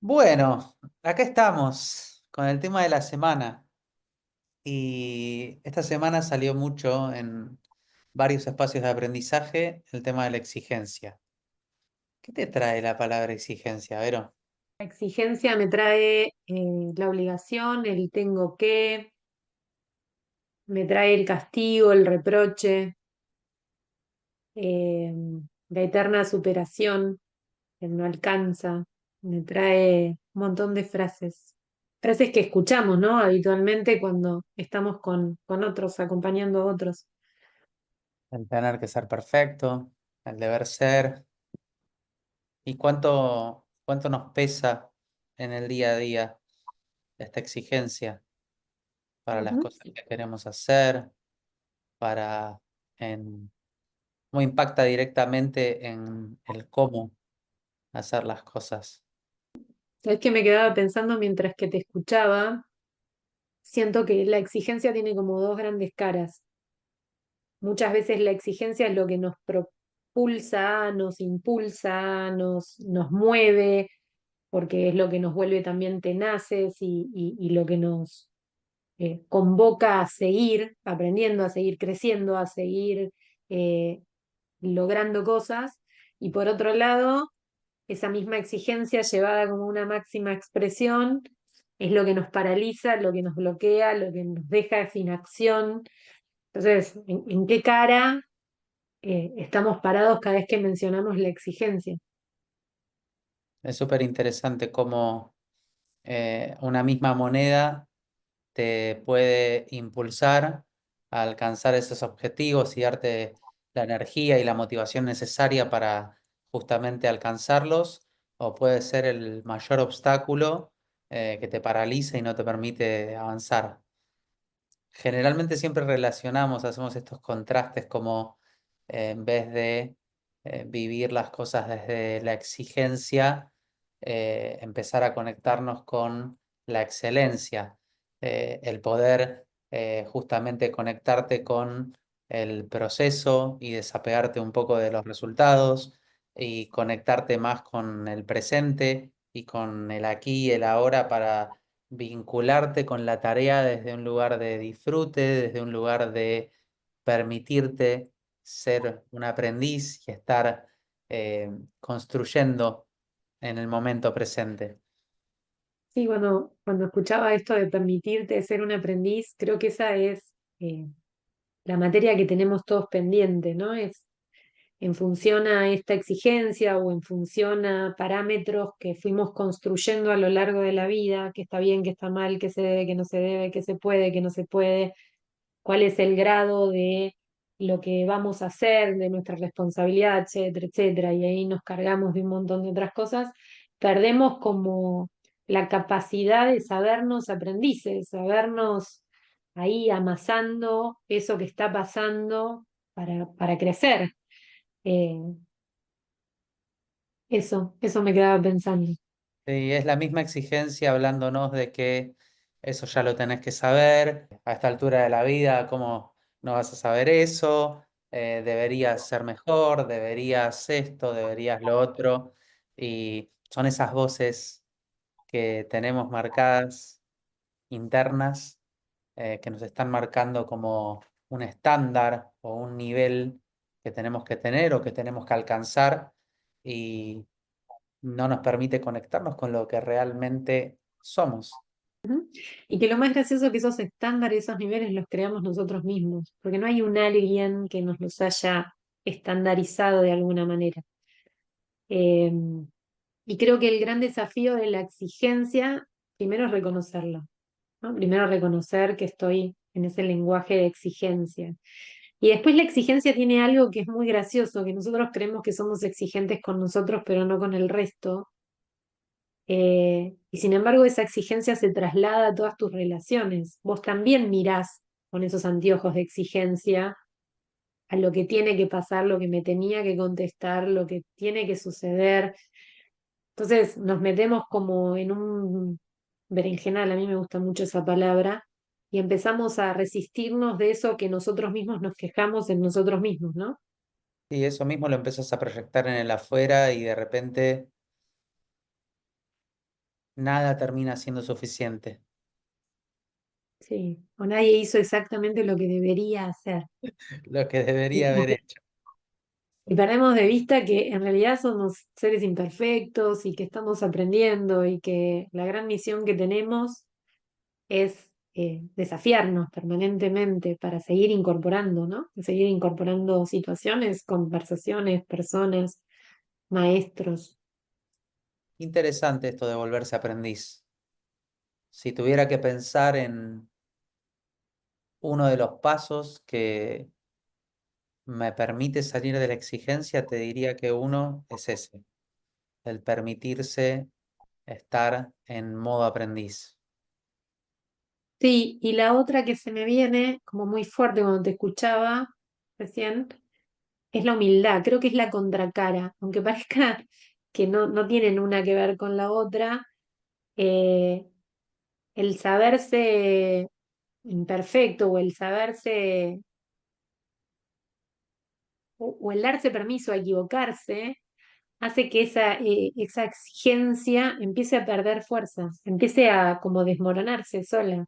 Bueno, acá estamos con el tema de la semana y esta semana salió mucho en varios espacios de aprendizaje el tema de la exigencia. ¿Qué te trae la palabra exigencia, Vero? La exigencia me trae la obligación, el tengo que, me trae el castigo, el reproche, eh, la eterna superación, el no alcanza, me trae un montón de frases. Frases que escuchamos, ¿no? Habitualmente cuando estamos con otros, acompañando a otros. El tener que ser perfecto, el deber ser. ¿Y cuánto nos pesa en el día a día esta exigencia para las Ujú. cosas que queremos hacer, para en, cómo impacta directamente en el cómo hacer las cosas? ¿Sabes qué me quedaba pensando mientras que te escuchaba? Siento que la exigencia tiene como dos grandes caras. Muchas veces la exigencia es lo que nos propulsa, nos impulsa, nos mueve, porque es lo que nos vuelve también tenaces y lo que nos convoca a seguir aprendiendo, a seguir creciendo, a seguir eh, logrando cosas. Y por otro lado, esa misma exigencia llevada como una máxima expresión es lo que nos paraliza, lo que nos bloquea, lo que nos deja sin acción. Entonces, en qué cara estamos parados cada vez que mencionamos la exigencia? Es súper interesante cómo una misma moneda te puede impulsar a alcanzar esos objetivos y darte la energía y la motivación necesaria para justamente alcanzarlos, o puede ser el mayor obstáculo que te paraliza y no te permite avanzar. Generalmente siempre relacionamos, hacemos estos contrastes como en vez de vivir las cosas desde la exigencia, empezar a conectarnos con la excelencia, el poder justamente conectarte con el proceso y desapegarte un poco de los resultados y conectarte más con el presente y con el aquí y el ahora para vincularte con la tarea desde un lugar de disfrute, desde un lugar de permitirte ser un aprendiz y estar construyendo en el momento presente. Sí, cuando escuchaba esto de permitirte ser un aprendiz, creo que esa es la materia que tenemos todos pendiente, ¿no? Es en función a esta exigencia o en función a parámetros que fuimos construyendo a lo largo de la vida, que está bien, que está mal, que se debe, que no se debe, que se puede, que no se puede, cuál es el grado de lo que vamos a hacer, de nuestra responsabilidad, etcétera, etcétera, y ahí nos cargamos de un montón de otras cosas, perdemos como la capacidad de sabernos aprendices, sabernos ahí amasando eso que está pasando para crecer. Eh, eso me quedaba pensando. Y es la misma exigencia hablándonos de que eso ya lo tenés que saber a esta altura de la vida, ¿cómo no vas a saber eso? Deberías ser mejor, deberías esto, deberías lo otro. Y son esas voces que tenemos marcadas internas, que nos están marcando como un estándar o un nivel que tenemos que tener o que tenemos que alcanzar, y no nos permite conectarnos con lo que realmente somos. Ujú. Y que lo más gracioso es que esos estándares, esos niveles los creamos nosotros mismos, porque no hay un alguien que nos los haya estandarizado de alguna manera. Eh, y creo que el gran desafío de la exigencia, primero es reconocerlo, ¿no? Primero reconocer que estoy en ese lenguaje de exigencia. Y después la exigencia tiene algo que es muy gracioso, que nosotros creemos que somos exigentes con nosotros, pero no con el resto. Y sin embargo, esa exigencia se traslada a todas tus relaciones. Vos también mirás con esos anteojos de exigencia a lo que tiene que pasar, lo que me tenía que contestar, lo que tiene que suceder. Entonces nos metemos como en un berenjenal, a mí me gusta mucho esa palabra, y empezamos a resistirnos de eso que nosotros mismos nos quejamos en nosotros mismos, ¿no? Y eso mismo lo empezás a proyectar en el afuera y de repente nada termina siendo suficiente. Sí, o nadie hizo exactamente lo que debería hacer. Lo que Y, debería haber hecho. y perdemos de vista que en realidad somos seres imperfectos y que estamos aprendiendo y que la gran misión que tenemos es desafiarnos permanentemente para seguir incorporando, ¿no? Seguir incorporando situaciones, conversaciones, personas, maestros. Interesante esto de volverse aprendiz. Si tuviera que pensar en uno de los pasos que me permite salir de la exigencia, te diría que uno es ese, el permitirse estar en modo aprendiz. Sí, y la otra que se me viene como muy fuerte cuando te escuchaba recién es la humildad. Creo que es la contracara, aunque parezca que no tienen una que ver con la otra. eh, el saberse imperfecto o el saberse o el darse permiso a equivocarse hace que esa exigencia empiece a perder fuerza, empiece a como desmoronarse sola.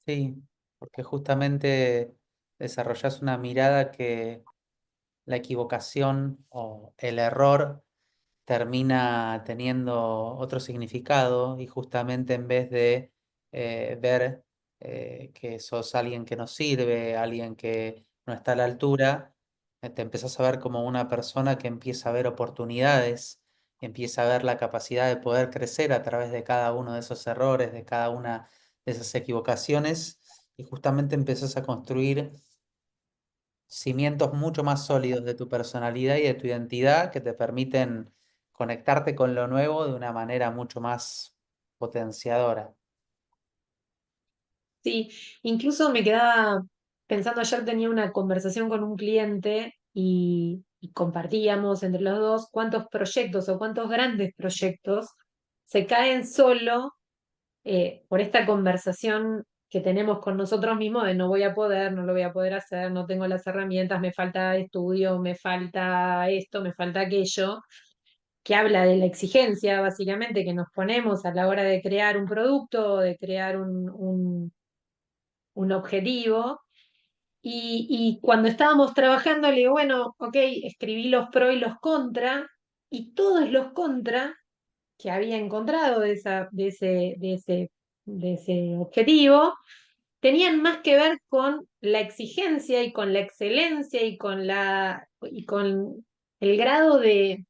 Sí, porque justamente desarrollas una mirada que la equivocación o el error termina teniendo otro significado y justamente en vez de ver que sos alguien que no sirve, alguien que no está a la altura, te empezás a ver como una persona que empieza a ver oportunidades, empieza a ver la capacidad de poder crecer a través de cada uno de esos errores, de cada una de esas equivocaciones y justamente empezás a construir cimientos mucho más sólidos de tu personalidad y de tu identidad que te permiten conectarte con lo nuevo de una manera mucho más potenciadora. Sí, incluso me quedaba pensando, ayer tenía una conversación con un cliente y compartíamos entre los dos cuántos proyectos o cuántos grandes proyectos se caen solo por esta conversación que tenemos con nosotros mismos de no voy a poder, no lo voy a poder hacer, no tengo las herramientas, me falta estudio, me falta esto, me falta aquello, que habla de la exigencia básicamente que nos ponemos a la hora de crear un producto o de crear un objetivo. Y cuando estábamos trabajando, le digo, bueno, ok, escribí los pros y los contra, y todos los contra que había encontrado de ese objetivo tenían más que ver con la exigencia y con la excelencia y con el grado de,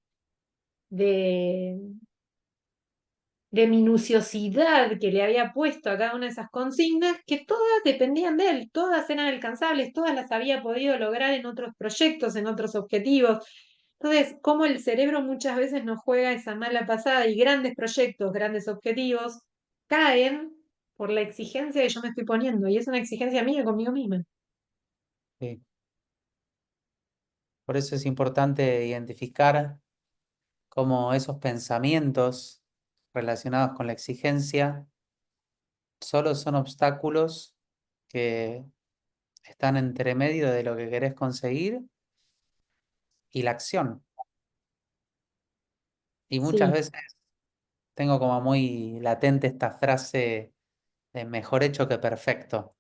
de minuciosidad que le había puesto a cada una de esas consignas, que todas dependían de él, todas eran alcanzables, todas las había podido lograr en otros proyectos, en otros objetivos. Entonces, cómo el cerebro muchas veces nos juega esa mala pasada y grandes proyectos, grandes objetivos, caen por la exigencia que yo me estoy poniendo, y es una exigencia mía conmigo misma. Sí. Por eso es importante identificar cómo esos pensamientos relacionados con la exigencia solo son obstáculos que están entre medio de lo que querés conseguir y la acción. Y muchas Sí, veces tengo como muy latente esta frase de mejor hecho que perfecto.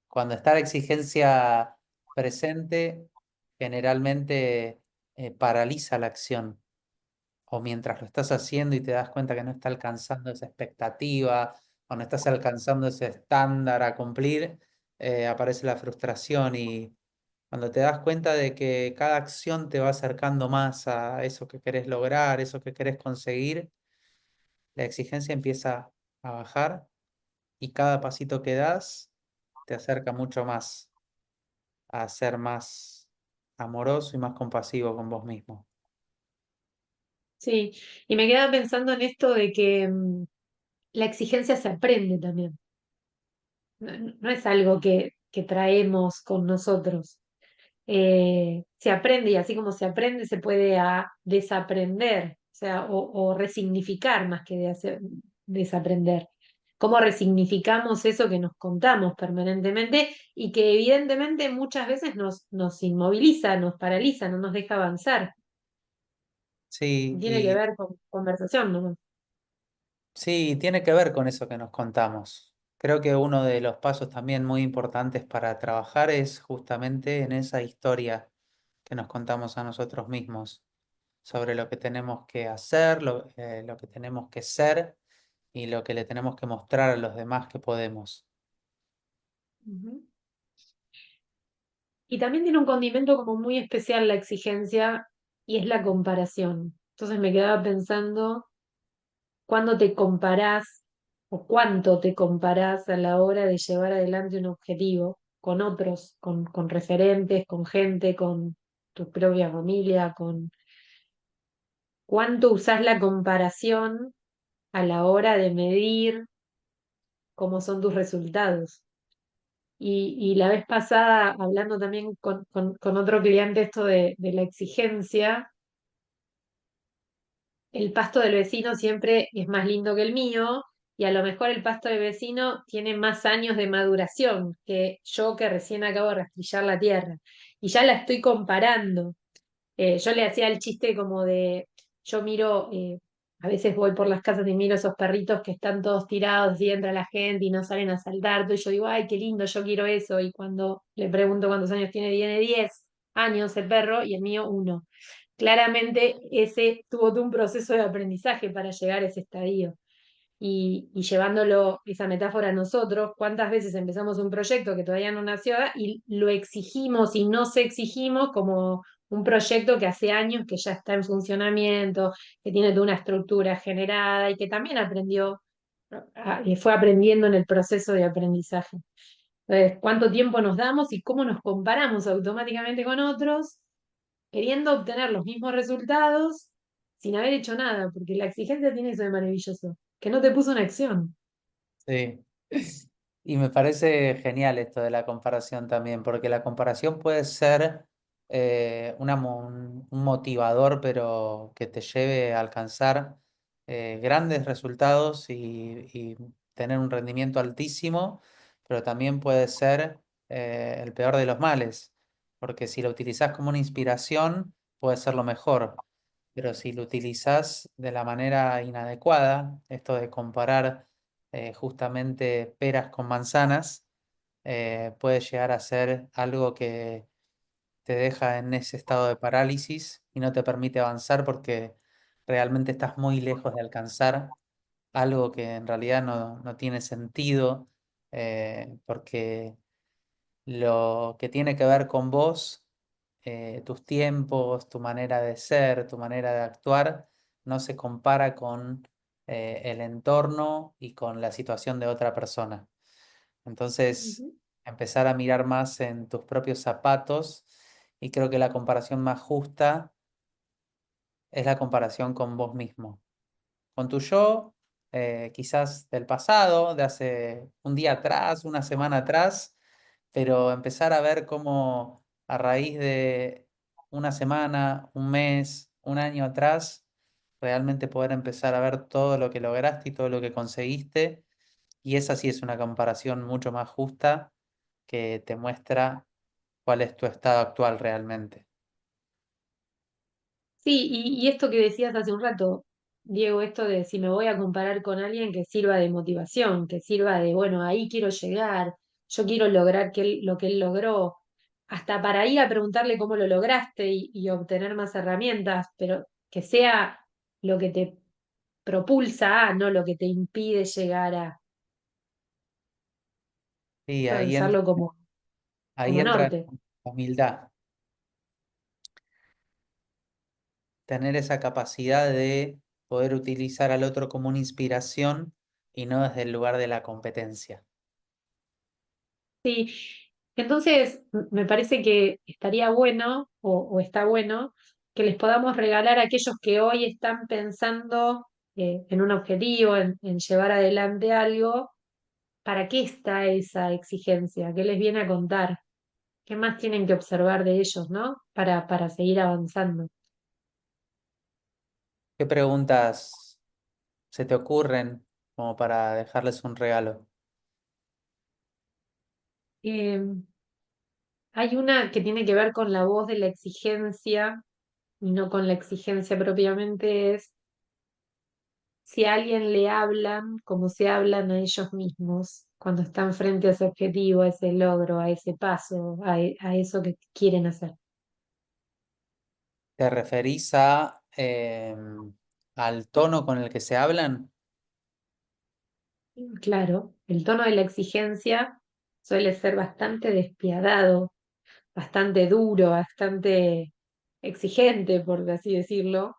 Cuando está la exigencia presente, generalmente paraliza la acción. O mientras lo estás haciendo y te das cuenta que no está alcanzando esa expectativa o no estás alcanzando ese estándar a cumplir, aparece la frustración y cuando te das cuenta de que cada acción te va acercando más a eso que querés lograr, eso que querés conseguir, la exigencia empieza a bajar y cada pasito que das te acerca mucho más a ser más amoroso y más compasivo con vos mismo. sí. Y me quedaba pensando en esto de que la exigencia se aprende también. No es algo que traemos con nosotros. Se aprende y así como se aprende, se puede desaprender, o sea, o resignificar más que desaprender. Cómo resignificamos eso que nos contamos permanentemente y que evidentemente muchas veces nos inmoviliza, nos paraliza, no nos deja avanzar. Sí, Tiene que ver con conversación, ¿no? sí, tiene que ver con eso que nos contamos. Creo que uno de los pasos también muy importantes para trabajar es justamente en esa historia que nos contamos a nosotros mismos sobre lo que tenemos que hacer, lo que tenemos que ser y lo que le tenemos que mostrar a los demás que podemos. Ujú. Y también tiene un condimento como muy especial la exigencia y es la comparación. Entonces me quedaba pensando cuándo te comparás o cuánto te comparás a la hora de llevar adelante un objetivo con otros, con referentes, con gente, con tu propia familia, con cuánto usás la comparación a la hora de medir cómo son tus resultados. Y la vez pasada, hablando también con otro cliente esto de la exigencia, el pasto del vecino siempre es más lindo que el mío y a lo mejor el pasto del vecino tiene más años de maduración que yo que recién acabo de rastrillar la tierra. Y ya la estoy comparando. Yo le hacía el chiste como de, yo miro, a veces voy por las casas y miro esos perritos que están todos tirados y entra la gente y no salen a saltar, y yo digo, ay, qué lindo, yo quiero eso. Y cuando le pregunto cuántos años tiene 10 años el perro y el mío uno. Claramente ese tuvo todo un proceso de aprendizaje para llegar a ese estadio y llevándolo, esa metáfora a nosotros, cuántas veces empezamos un proyecto que todavía no nació y lo exigimos y nos exigimos como un proyecto que hace años que ya está en funcionamiento, que tiene toda una estructura generada y que también aprendió, fue aprendiendo en el proceso de aprendizaje. Entonces, cuánto tiempo nos damos y cómo nos comparamos automáticamente con otros, queriendo obtener los mismos resultados sin haber hecho nada, porque la exigencia tiene eso de maravilloso, que no te puso una acción. Sí. Y me parece genial esto de la comparación también, porque la comparación puede ser un motivador, pero que te lleve a alcanzar grandes resultados y tener un rendimiento altísimo, pero también puede ser el peor de los males, porque si lo utilizas como una inspiración, puede ser lo mejor, pero si lo utilizas de la manera inadecuada, esto de comparar justamente peras con manzanas, puede llegar a ser algo que te deja en ese estado de parálisis y no te permite avanzar porque realmente estás muy lejos de alcanzar algo que en realidad no tiene sentido, porque lo que tiene que ver con vos, tus tiempos, tu manera de ser, tu manera de actuar, no se compara con el entorno y con la situación de otra persona. Entonces, Ujú. empezar a mirar más en tus propios zapatos y creo que la comparación más justa es la comparación con vos mismo, con tu yo, quizás del pasado, de hace un día atrás, una semana atrás, pero empezar a ver cómo a raíz de una semana, un mes, un año atrás, realmente poder empezar a ver todo lo que lograste y todo lo que conseguiste. Y esa sí es una comparación mucho más justa que te muestra cuál es tu estado actual realmente. Sí, y esto que decías hace un rato, Diego, esto de si me voy a comparar con alguien que sirva de motivación, que sirva de, bueno, ahí quiero llegar, yo quiero lograr lo que él logró, hasta para ir a preguntarle cómo lo lograste y obtener más herramientas, pero que sea lo que te propulsa a, no lo que te impide llegar a. Y Esto de usarlo ahí como entra norte. la humildad, tener esa capacidad de poder utilizar al otro como una inspiración y no desde el lugar de la competencia. Sí, entonces me parece que estaría bueno o está bueno que les podamos regalar a aquellos que hoy están pensando en un objetivo, en llevar adelante algo, ¿para qué está esa exigencia? ¿Qué les viene a contar? ¿Qué más tienen que observar de ellos, ¿no? Para seguir avanzando. ¿Qué preguntas se te ocurren como para dejarles un regalo? Eh, Hay una que tiene que ver con la voz de la exigencia. y no con la exigencia propiamente, es si a alguien le hablan como se hablan a ellos mismos cuando están frente a ese objetivo, a ese logro, a ese paso, a eso que quieren hacer. ¿Te referís a, al tono con el que se hablan? Claro, el tono de la exigencia suele ser bastante despiadado, bastante duro, bastante exigente, por así decirlo.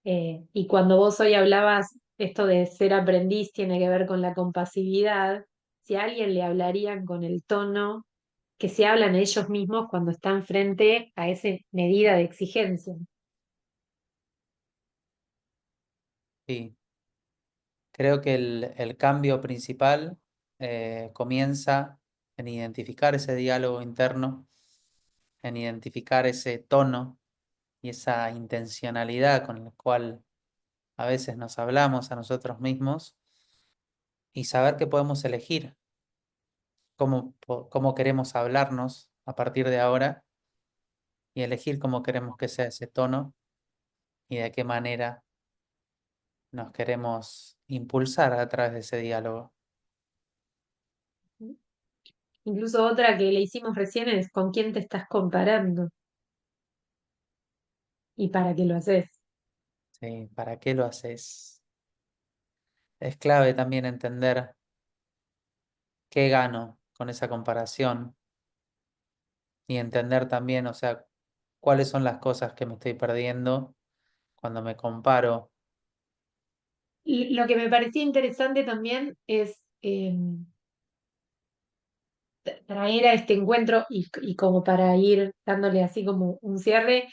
Y cuando vos hoy hablabas, esto de ser aprendiz tiene que ver con la compasividad. Si a alguien le hablarían con el tono que se hablan ellos mismos cuando están frente a esa medida de exigencia. Sí, creo que el cambio principal comienza en identificar ese diálogo interno, en identificar ese tono y esa intencionalidad con la cual a veces nos hablamos a nosotros mismos y saber que podemos elegir cómo queremos hablarnos a partir de ahora y elegir cómo queremos que sea ese tono y de qué manera nos queremos impulsar a través de ese diálogo. Incluso otra que le hicimos recién es con quién te estás comparando y para qué lo haces. ¿Sí? ¿Para qué lo haces? Es clave también entender qué gano con esa comparación y entender también, o sea, cuáles son las cosas que me estoy perdiendo cuando me comparo. Y lo que me parecía interesante también es traer a este encuentro y como para ir dándole así como un cierre,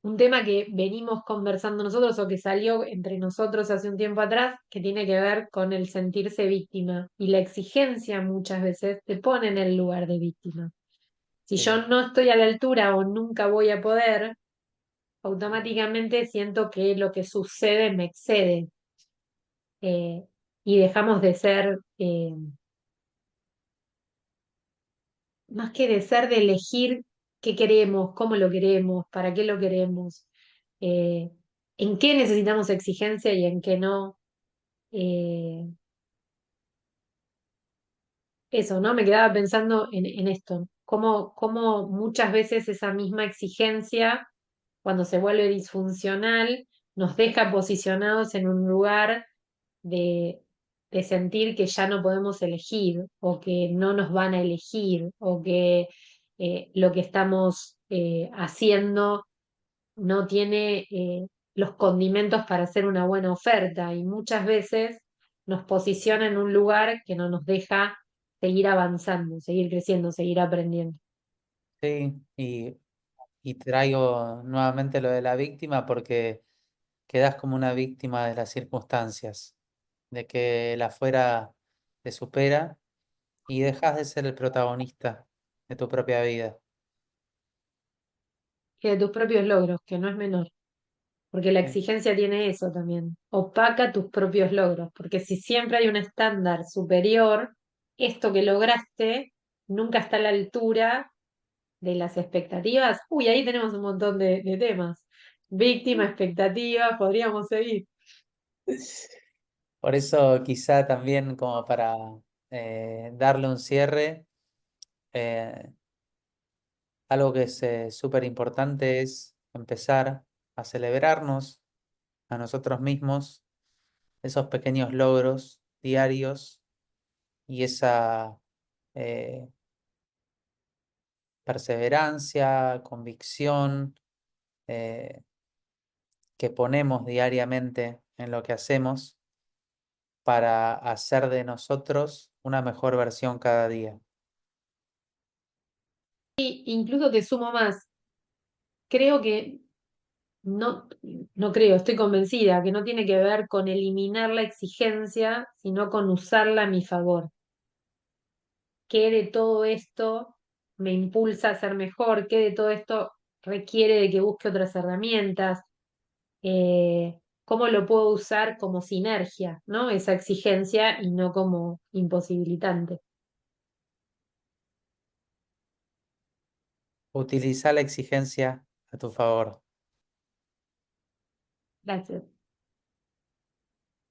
un tema que venimos conversando nosotros o que salió entre nosotros hace un tiempo atrás, que tiene que ver con el sentirse víctima y la exigencia muchas veces te pone en el lugar de víctima. Si Sí, yo no estoy a la altura o nunca voy a poder, automáticamente siento que lo que sucede me excede, eh, y dejamos de ser, más que de ser, de elegir qué queremos, cómo lo queremos, para qué lo queremos, eh, en qué necesitamos exigencia y en qué no. Eh, Eso, ¿no? Me quedaba pensando en esto, cómo muchas veces esa misma exigencia, cuando se vuelve disfuncional, nos deja posicionados en un lugar de, de sentir que ya no podemos elegir o que no nos van a elegir o que lo que estamos haciendo no tiene los condimentos para hacer una buena oferta y muchas veces nos posiciona en un lugar que no nos deja seguir avanzando, seguir creciendo, seguir aprendiendo. sí, y traigo nuevamente lo de la víctima porque quedas como una víctima de las circunstancias, de que el afuera te supera y dejas de ser el protagonista de tu propia vida. Que de tus propios logros, que no es menor, porque la Sí, exigencia tiene eso también, opaca tus propios logros, porque si siempre hay un estándar superior, esto que lograste nunca está a la altura de las expectativas. Uy, ahí tenemos un montón de temas. Víctima, expectativa, podríamos seguir. por eso quizá también como para darle un cierre, eh, algo que es súper importante es empezar a celebrarnos a nosotros mismos esos pequeños logros diarios y esa eh, perseverancia, convicción eh, que ponemos diariamente en lo que hacemos para hacer de nosotros una mejor versión cada día. Y incluso te sumo más, creo que no, no creo, estoy convencida que no tiene que ver con eliminar la exigencia, sino con usarla a mi favor. ¿Qué de todo esto me impulsa a ser mejor? ¿Qué de todo esto requiere de que busque otras herramientas? ¿Cómo lo puedo usar como sinergia, ¿no? Esa exigencia y no como imposibilitante. Utiliza la exigencia a tu favor. Gracias.